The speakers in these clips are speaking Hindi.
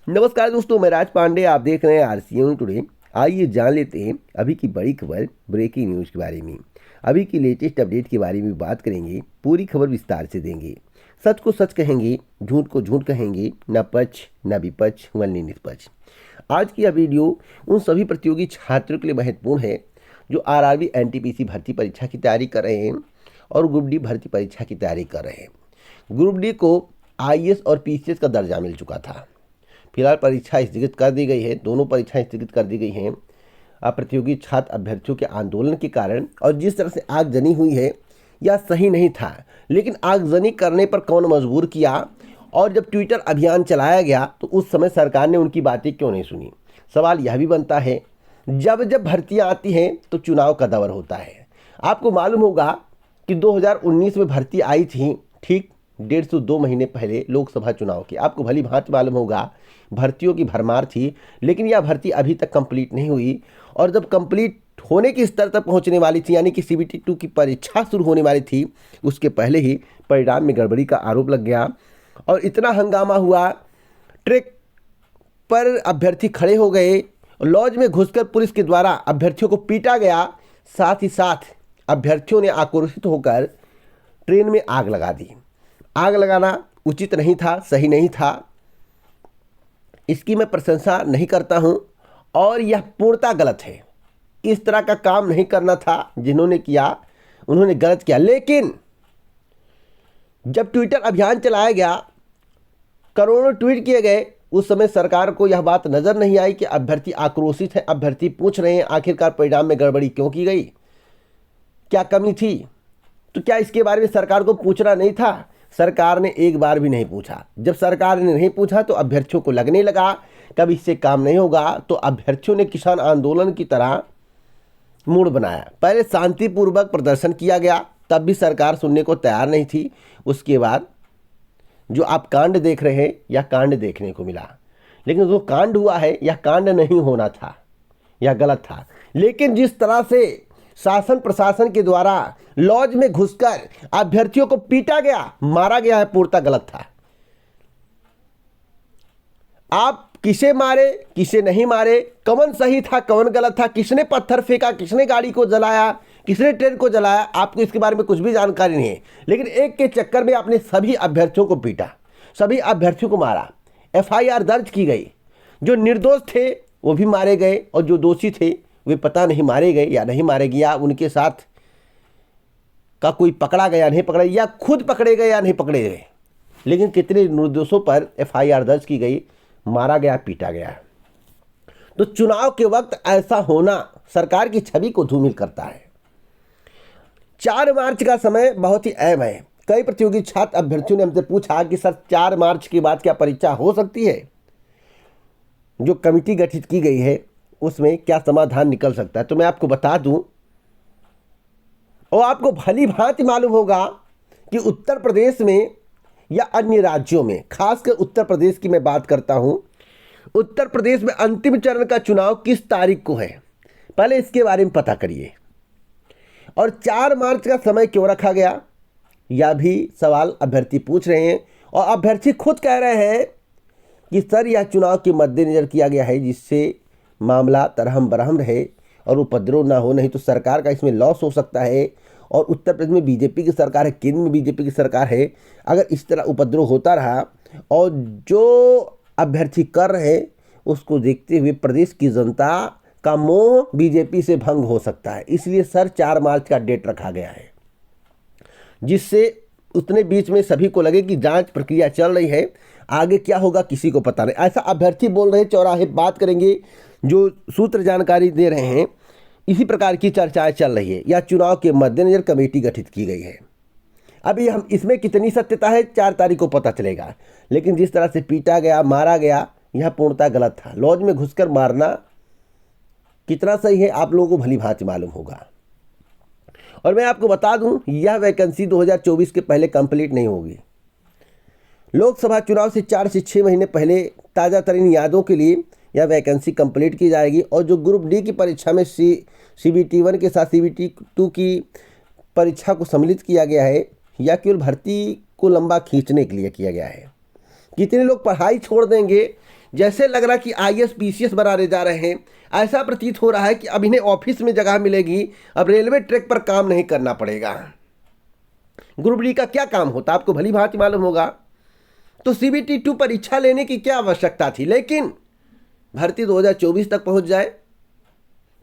नमस्कार दोस्तों, मैं राज पांडे। आप देख रहे हैं आरसीएम टुडे। आइए जान लेते हैं अभी की बड़ी खबर, ब्रेकिंग न्यूज़ के बारे में। अभी की लेटेस्ट अपडेट के बारे में बात करेंगे, पूरी खबर विस्तार से देंगे। सच को सच कहेंगे, झूठ को झूठ कहेंगे, न पक्ष न विपक्ष वल्ली निष्पक्ष। आज की यह वीडियो उन सभी प्रतियोगी छात्रों के लिए महत्वपूर्ण है जो आरआरबी एनटीपीसी भर्ती परीक्षा की तैयारी कर रहे हैं और ग्रुप डी भर्ती परीक्षा की तैयारी कर रहे हैं। ग्रुप डी को आईएएस और पीसीएस का दर्जा मिल चुका था। फिलहाल परीक्षा स्थगित कर दी गई है। दोनों परीक्षाएं स्थगित कर दी गई हैं प्रतियोगी छात्र अभ्यर्थियों के आंदोलन के कारण। और जिस तरह से आगजनी हुई है यह सही नहीं था, लेकिन आगजनी करने पर कौन मजबूर किया? और जब ट्विटर अभियान चलाया गया तो उस समय सरकार ने उनकी बातें क्यों नहीं सुनी? सवाल यह भी बनता है, जब जब भर्तियाँ आती हैं तो चुनाव का दौर होता है। आपको मालूम होगा कि 2019 में भर्ती आई थी, ठीक 1.5 महीने पहले लोकसभा चुनाव के। आपको भली भांति मालूम होगा भर्तियों की भरमार थी, लेकिन यह भर्ती अभी तक कंप्लीट नहीं हुई। और जब कंप्लीट होने की स्तर तक पहुंचने वाली थी, यानी कि सीबीटी 2 की परीक्षा शुरू होने वाली थी, उसके पहले ही परिणाम में गड़बड़ी का आरोप लग गया और इतना हंगामा हुआ, ट्रैक पर अभ्यर्थी खड़े हो गए, लॉज में घुसकर पुलिस के द्वारा अभ्यर्थियों को पीटा गया। साथ ही साथ अभ्यर्थियों ने आक्रोशित होकर ट्रेन में आग लगा दी। आग लगाना उचित नहीं था, सही नहीं था, इसकी मैं प्रशंसा नहीं करता हूं और यह पूर्णतः गलत है। इस तरह का काम नहीं करना था। जिन्होंने किया उन्होंने गलत किया। लेकिन जब ट्विटर अभियान चलाया गया, करोड़ों ट्वीट किए गए, उस समय सरकार को यह बात नज़र नहीं आई कि अभ्यर्थी आक्रोशित है, अभ्यर्थी पूछ रहे हैं आखिरकार परिणाम में गड़बड़ी क्यों की गई, क्या कमी थी। तो क्या इसके बारे में सरकार को पूछना नहीं था? सरकार ने एक बार भी नहीं पूछा। जब सरकार ने नहीं पूछा तो अभ्यर्थियों को लगने लगा कब इससे काम नहीं होगा, तो अभ्यर्थियों ने किसान आंदोलन की तरह मूड बनाया। पहले शांतिपूर्वक प्रदर्शन किया गया, तब भी सरकार सुनने को तैयार नहीं थी। उसके बाद जो आप कांड देख रहे हैं यह कांड देखने को मिला। लेकिन जो कांड हुआ है यह कांड नहीं होना था, यह गलत था। लेकिन जिस तरह से शासन प्रशासन के द्वारा लॉज में घुसकर अभ्यर्थियों को पीटा गया, मारा गया है, पूर्णतः गलत था। आप किसे मारे किसे नहीं मारे, कौन सही था कौन गलत था, किसने पत्थर फेंका, किसने गाड़ी को जलाया, किसने ट्रेन को जलाया, आपको इसके बारे में कुछ भी जानकारी नहीं है। लेकिन एक के चक्कर में आपने सभी अभ्यर्थियों को पीटा, सभी अभ्यर्थियों को मारा, एफआईआर दर्ज की गई। जो निर्दोष थे वो भी मारे गए और जो दोषी थे वे पता नहीं मारे गए या नहीं मारे गए, या उनके साथ का कोई पकड़ा गया नहीं पकड़ा, या खुद पकड़े गए या नहीं पकड़े गए। लेकिन कितने निर्दोषों पर एफआईआर दर्ज की गई, मारा गया, पीटा गया। तो चुनाव के वक्त ऐसा होना सरकार की छवि को धूमिल करता है। 4 मार्च का समय बहुत ही अहम है। कई प्रतियोगी छात्र अभ्यर्थियों ने हमसे पूछा कि सर 4 मार्च के बाद क्या परीक्षा हो सकती है? जो कमेटी गठित की गई है उसमें क्या समाधान निकल सकता है? तो मैं आपको बता दूं, और आपको भली भांति मालूम होगा कि उत्तर प्रदेश में या अन्य राज्यों में, खासकर उत्तर प्रदेश की मैं बात करता हूं, उत्तर प्रदेश में अंतिम चरण का चुनाव किस तारीख को है, पहले इसके बारे में पता करिए। और 4 मार्च का समय क्यों रखा गया, यह भी सवाल अभ्यर्थी पूछ रहे हैं। और अभ्यर्थी खुद कह रहे हैं कि सर यह चुनाव के मद्देनजर किया गया है, जिससे मामला तरहम बरहम रहे और उपद्रव ना हो, नहीं तो सरकार का इसमें लॉस हो सकता है। और उत्तर प्रदेश में बीजेपी की सरकार है, केंद्र में बीजेपी की सरकार है। अगर इस तरह उपद्रव होता रहा और जो अभ्यर्थी कर रहे हैं उसको देखते हुए प्रदेश की जनता का मोह बीजेपी से भंग हो सकता है। इसलिए सर 4 मार्च का डेट रखा गया है, जिससे उतने बीच में सभी को लगे कि जांच प्रक्रिया चल रही है, आगे क्या होगा किसी को पता नहीं। ऐसा अभ्यर्थी बोल रहे हैं। चौराहे बात करेंगे, जो सूत्र जानकारी दे रहे हैं, इसी प्रकार की चर्चाएं चल रही है। या चुनाव के मद्देनजर कमेटी गठित की गई है। अभी हम इसमें कितनी सत्यता है 4 तारीख को पता चलेगा। लेकिन जिस तरह से पीटा गया, मारा गया, यह पूर्णतः गलत था। लॉज में घुसकर मारना कितना सही है आप लोगों को भली भांति मालूम होगा। और मैं आपको बता दूं, यह वैकेंसी 2024 के पहले कंप्लीट नहीं होगी। लोकसभा चुनाव से 4 से 6 महीने पहले ताज़ा तरीन यादों के लिए यह वैकेंसी कंप्लीट की जाएगी। और जो ग्रुप डी की परीक्षा में सीबीटी 1 के साथ सीबीटी 2 की परीक्षा को सम्मिलित किया गया है, या केवल भर्ती को लंबा खींचने के लिए किया गया है? कितने लोग पढ़ाई छोड़ देंगे जैसे लग रहा कि आईएएस पीसीएस बनाने जा रहे हैं। ऐसा प्रतीत हो रहा है कि अब इन्हें ऑफिस में जगह मिलेगी, अब रेलवे ट्रैक पर काम नहीं करना पड़ेगा। ग्रुप डी का क्या काम होता आपको भली भांति मालूम होगा। तो सीबीटी 2 परीक्षा लेने की क्या आवश्यकता थी, लेकिन भर्ती 2024 तक पहुंच जाए,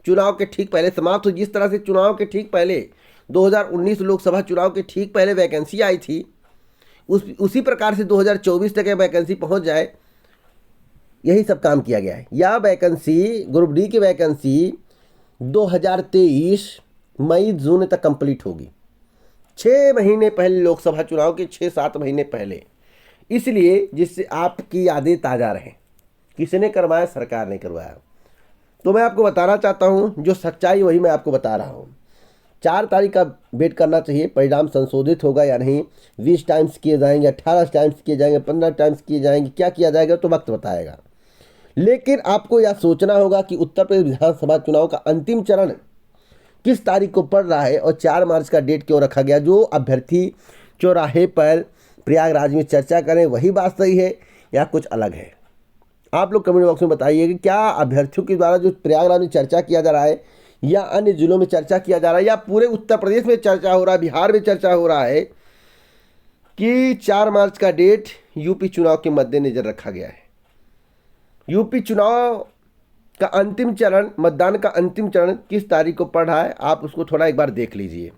चुनाव के ठीक पहले समाप्त हो। जिस तरह से चुनाव के ठीक पहले 2019 लोकसभा चुनाव के ठीक पहले वैकेंसी आई थी, उसी प्रकार से 2024 तक वैकेंसी पहुंच जाए, यही सब काम किया गया है। यह वैकेंसी, ग्रुप डी की वैकेंसी 2023 मई जून तक कंप्लीट होगी, 6 महीने पहले, लोकसभा चुनाव के 6-7 महीने पहले। इसलिए जिससे आपकी यादें ताज़ा रहें। किसने करवाया? सरकार ने करवाया। तो मैं आपको बताना चाहता हूं, जो सच्चाई वही मैं आपको बता रहा हूं। 4 तारीख का वेट करना चाहिए, परिणाम संशोधित होगा या नहीं, 20 टाइम्स किए जाएंगे, 18 टाइम्स किए जाएंगे, 15 टाइम्स किए जाएंगे, क्या किया जाएगा तो वक्त बताएगा। लेकिन आपको यह सोचना होगा कि उत्तर प्रदेश विधानसभा चुनाव का अंतिम चरण किस तारीख को पड़ रहा है और 4 मार्च का डेट क्यों रखा गया। जो अभ्यर्थी चौराहे पर प्रयागराज में चर्चा करें वही बात सही है या कुछ अलग है? आप लोग कमेंट बॉक्स में बताइए कि क्या अभ्यर्थियों के द्वारा जो प्रयागराज में चर्चा किया जा रहा है या अन्य जिलों में चर्चा किया जा रहा है या पूरे उत्तर प्रदेश में चर्चा हो रहा है, बिहार में चर्चा हो रहा है कि 4 मार्च का डेट यूपी चुनाव के मद्देनजर रखा गया है। यूपी चुनाव का अंतिम चरण, मतदान का अंतिम चरण किस तारीख को पड़ रहा है, आप उसको थोड़ा एक बार देख लीजिए,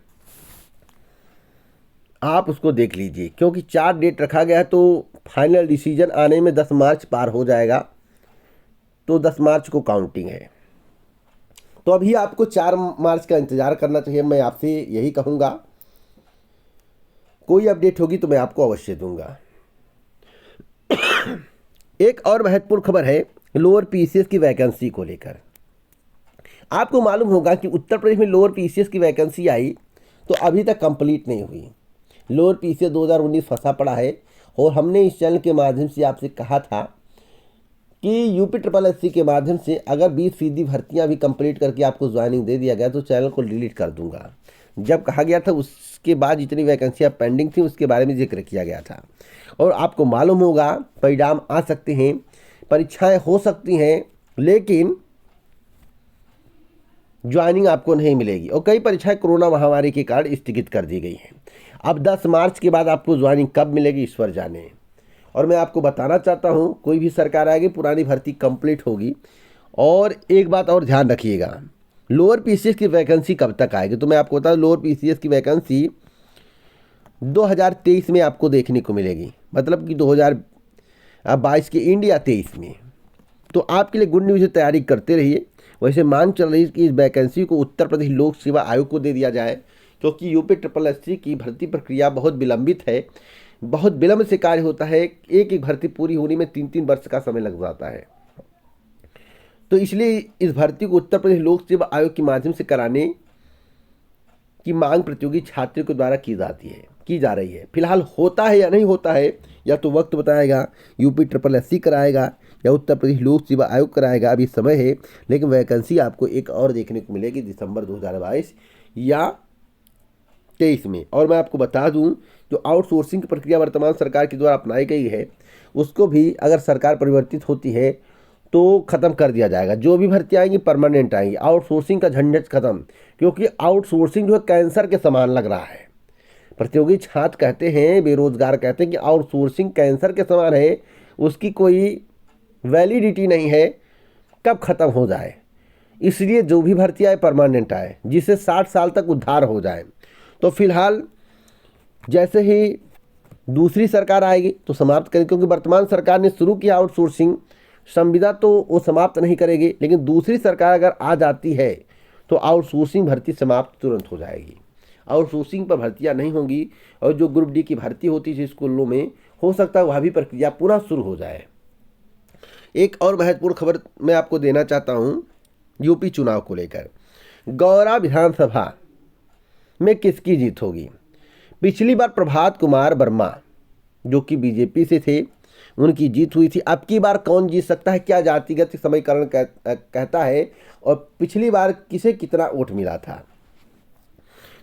आप उसको देख लीजिए, क्योंकि 4 डेट रखा गया है तो फाइनल डिसीजन आने में 10 मार्च पार हो जाएगा। तो 10 मार्च को काउंटिंग है, तो अभी आपको 4 मार्च का इंतजार करना चाहिए। मैं आपसे यही कहूँगा, कोई अपडेट होगी तो मैं आपको अवश्य दूंगा। एक और महत्वपूर्ण खबर है लोअर पीसीएस की वैकेंसी को लेकर। आपको मालूम होगा कि उत्तर प्रदेश में लोअर पीसीएस की वैकेंसी आई तो अभी तक कंप्लीट नहीं हुई। लोअर पीसीएस 2019 फंसा पड़ा है और हमने इस चैनल के माध्यम से आपसे कहा था कि यूपी SSS के माध्यम से अगर 20% भर्तियाँ भी कंप्लीट करके आपको ज्वाइनिंग दे दिया गया तो चैनल को डिलीट कर दूंगा। जब कहा गया था उसके बाद जितनी वैकेंसियाँ पेंडिंग थी उसके बारे में जिक्र किया गया था। और आपको मालूम होगा परिणाम आ सकते हैं, परीक्षाएं हो सकती हैं, लेकिन ज्वाइनिंग आपको नहीं मिलेगी। और कई परीक्षाएं कोरोना महामारी के कारण स्थगित कर दी गई हैं। अब 10 मार्च के बाद आपको ज्वाइनिंग कब मिलेगी ईश्वर जाने। और मैं आपको बताना चाहता हूं, कोई भी सरकार आएगी पुरानी भर्ती कंप्लीट होगी। और एक बात और ध्यान रखिएगा, लोअर पीसीएस की वैकेंसी कब तक आएगी। तो मैं आपको बता दूं, लोअर पीसीएस की वैकेंसी 2023 में आपको देखने को मिलेगी, मतलब कि 2022 के इंडिया 23 में। तो आपके लिए गुड न्यूज़ है, तैयारी करते रहिए। वैसे मांग चल रही है कि इस वैकेंसी को उत्तर प्रदेश लोक सेवा आयोग को दे दिया जाए, क्योंकि यूपी SSS की भर्ती प्रक्रिया बहुत विलंबित है, बहुत विलंब से कार्य होता है। एक भर्ती पूरी होने में 3-3 वर्ष का समय लग जाता है। तो इसलिए इस भर्ती को उत्तर प्रदेश लोक सेवा आयोग के माध्यम से कराने की मांग प्रतियोगी छात्रों के द्वारा की जा रही है। फिलहाल होता है या नहीं होता है या तो वक्त बताएगा, यूपी SSS कराएगा या उत्तर प्रदेश लोक सेवा आयोग कराएगा, अभी समय है। लेकिन वैकेंसी आपको एक और देखने को मिलेगी दिसंबर 2022 या 23 में। और मैं आपको बता दूं, जो आउटसोर्सिंग की प्रक्रिया वर्तमान सरकार के द्वारा अपनाई गई है उसको भी अगर सरकार परिवर्तित होती है तो ख़त्म कर दिया जाएगा। जो भी भर्ती आएंगी परमानेंट आएंगी, आउटसोर्सिंग का झंझट खत्म। क्योंकि आउटसोर्सिंग जो है कैंसर के समान लग रहा है। प्रतियोगी छात्र कहते हैं, बेरोजगार कहते हैं कि आउटसोर्सिंग कैंसर के समान है, उसकी कोई वैलिडिटी नहीं है, कब ख़त्म हो जाए। इसलिए जो भी भर्ती आए परमानेंट आए, जिससे 60 साल तक उद्धार हो जाए। तो फिलहाल जैसे ही दूसरी सरकार आएगी तो समाप्त करेगी, क्योंकि वर्तमान सरकार ने शुरू किया आउटसोर्सिंग, संविदा तो वो समाप्त नहीं करेगी। लेकिन दूसरी सरकार अगर आ जाती है तो आउटसोर्सिंग भर्ती समाप्त तुरंत हो जाएगी। आउटसोर्सिंग पर भर्तियाँ नहीं होंगी और जो ग्रुप डी की भर्ती होती थी स्कूलों में, हो सकता है वह भी प्रक्रिया पुनः शुरू हो जाए। एक और महत्वपूर्ण खबर मैं आपको देना चाहता हूँ यूपी चुनाव को लेकर। गौरा विधानसभा में किसकी जीत होगी? पिछली बार प्रभात कुमार वर्मा जो कि बीजेपी से थे, उनकी जीत हुई थी। अब की बार कौन जीत सकता है, क्या जातिगत समीकरण कहता है और पिछली बार किसे कितना वोट मिला था,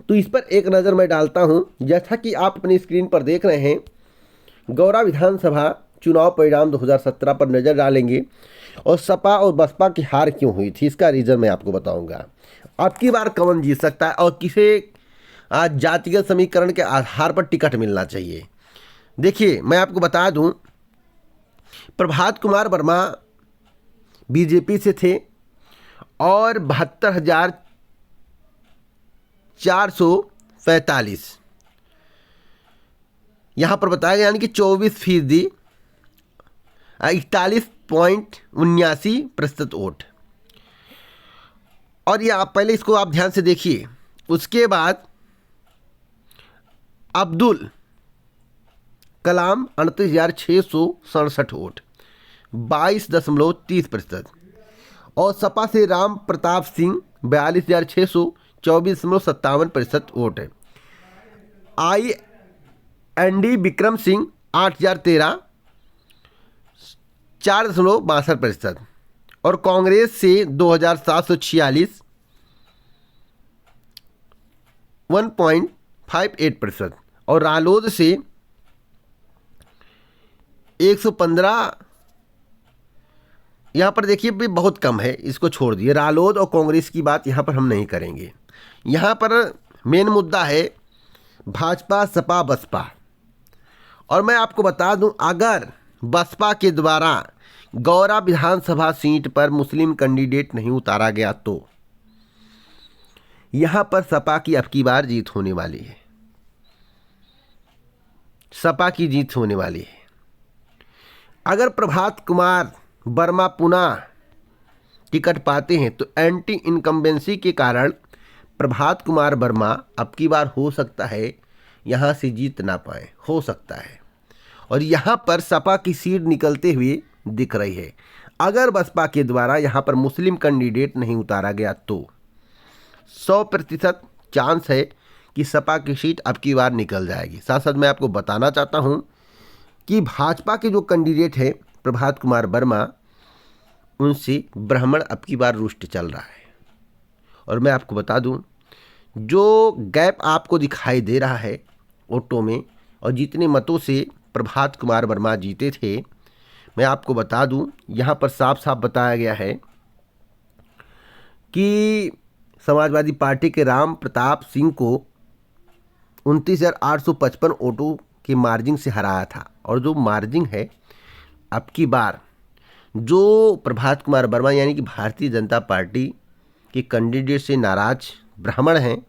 तो इस पर एक नज़र मैं डालता हूं। जैसा कि आप अपनी स्क्रीन पर देख रहे हैं, गौरा विधानसभा चुनाव परिणाम 2017 पर नज़र डालेंगे और सपा और बसपा की हार क्यों हुई थी, इसका रीज़न मैं आपको बताऊंगा। अब की बार कौन जीत सकता है और किसे आज जातिगत समीकरण के आधार पर टिकट मिलना चाहिए। देखिए, मैं आपको बता दूं, प्रभात कुमार वर्मा बीजेपी से थे और 72,445 यहाँ पर बताया गया, यानी कि 24%, 41.79% वोट। और ये आप पहले इसको आप ध्यान से देखिए। उसके बाद अब्दुल कलाम 29,667 वोट, 22.30%। और सपा से राम प्रताप सिंह 42,624.57% वोट है। IND विक्रम सिंह 8,013, 4.62%। और कांग्रेस से 2,746, 1.58%। और रालोद से 115, यहाँ पर देखिए भी बहुत कम है, इसको छोड़ दिए। रालोद और कांग्रेस की बात यहाँ पर हम नहीं करेंगे। यहाँ पर मेन मुद्दा है भाजपा, सपा, बसपा। और मैं आपको बता दूं, अगर बसपा के द्वारा गौरा विधानसभा सीट पर मुस्लिम कैंडिडेट नहीं उतारा गया तो यहाँ पर सपा की अब की बार जीत होने वाली है। सपा की जीत होने वाली है। अगर प्रभात कुमार वर्मा पुनः टिकट पाते हैं तो एंटी इनकम्बेंसी के कारण प्रभात कुमार वर्मा अब की बार हो सकता है यहाँ से जीत ना पाए, हो सकता है। और यहाँ पर सपा की सीट निकलते हुए दिख रही है। अगर बसपा के द्वारा यहाँ पर मुस्लिम कैंडिडेट नहीं उतारा गया तो 100% चांस है कि सपा की सीट अब की बार निकल जाएगी। साथ साथ मैं आपको बताना चाहता हूँ कि भाजपा के जो कैंडिडेट है प्रभात कुमार वर्मा, उनसे ब्राह्मण अब की बार रुष्ट चल रहा है। और मैं आपको बता दूं, जो गैप आपको दिखाई दे रहा है वोटों में और जितने मतों से प्रभात कुमार वर्मा जीते थे, मैं आपको बता दूं यहाँ पर साफ साफ बताया गया है कि समाजवादी पार्टी के राम प्रताप सिंह को 29,855 वोटों के मार्जिन से हराया था। और जो मार्जिन है अब की बार जो प्रभात कुमार वर्मा यानी कि भारतीय जनता पार्टी के कैंडिडेट से नाराज ब्राह्मण हैं,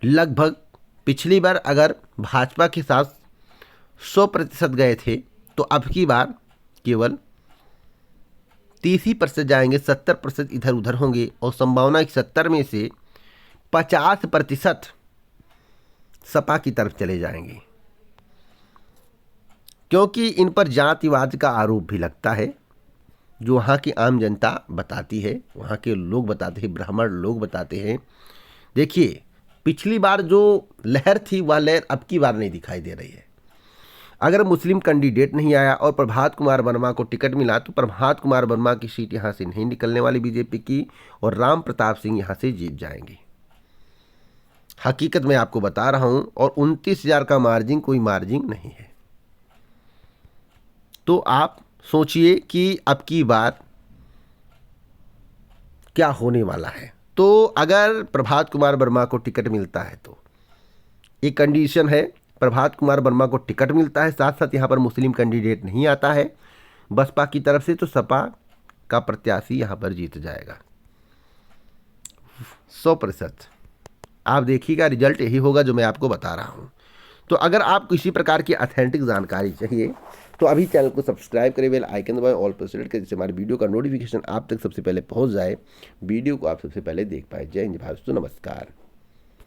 लगभग पिछली बार अगर भाजपा के साथ 100% गए थे तो अब की बार केवल 30% जाएंगे, 70% इधर उधर होंगे। और संभावना 70 में से 50% सपा की तरफ चले जाएंगे, क्योंकि इन पर जातिवाद का आरोप भी लगता है, जो वहाँ की आम जनता बताती है, वहाँ के लोग बताते हैं, ब्राह्मण लोग बताते हैं। देखिए, पिछली बार जो लहर थी वह लहर अब की बार नहीं दिखाई दे रही है। अगर मुस्लिम कैंडिडेट नहीं आया और प्रभात कुमार वर्मा को टिकट मिला तो प्रभात कुमार वर्मा की सीट यहाँ से नहीं निकलने वाली बीजेपी की, और राम प्रताप सिंह यहाँ से जीत जाएंगे। हकीकत मैं आपको बता रहा हूँ। और 29,000 का मार्जिन कोई मार्जिन नहीं है। तो आप सोचिए कि अब की बार क्या होने वाला है। तो अगर प्रभात कुमार वर्मा को टिकट मिलता है तो एक कंडीशन है, प्रभात कुमार वर्मा को टिकट मिलता है, साथ साथ यहाँ पर मुस्लिम कैंडिडेट नहीं आता है बसपा की तरफ से, तो सपा का प्रत्याशी यहाँ पर जीत जाएगा 100%। आप देखिएगा, रिजल्ट यही होगा जो मैं आपको बता रहा हूँ। तो अगर आपको इसी प्रकार की ऑथेंटिक जानकारी चाहिए तो अभी चैनल को सब्सक्राइब करें, बेल आइकन दबाएं, ऑल पर सेलेक्ट करें, जिससे हमारे वीडियो का नोटिफिकेशन आप तक सबसे पहले पहुंच जाए, वीडियो को आप सबसे पहले देख पाए। जय हिंद, भारत, नमस्कार।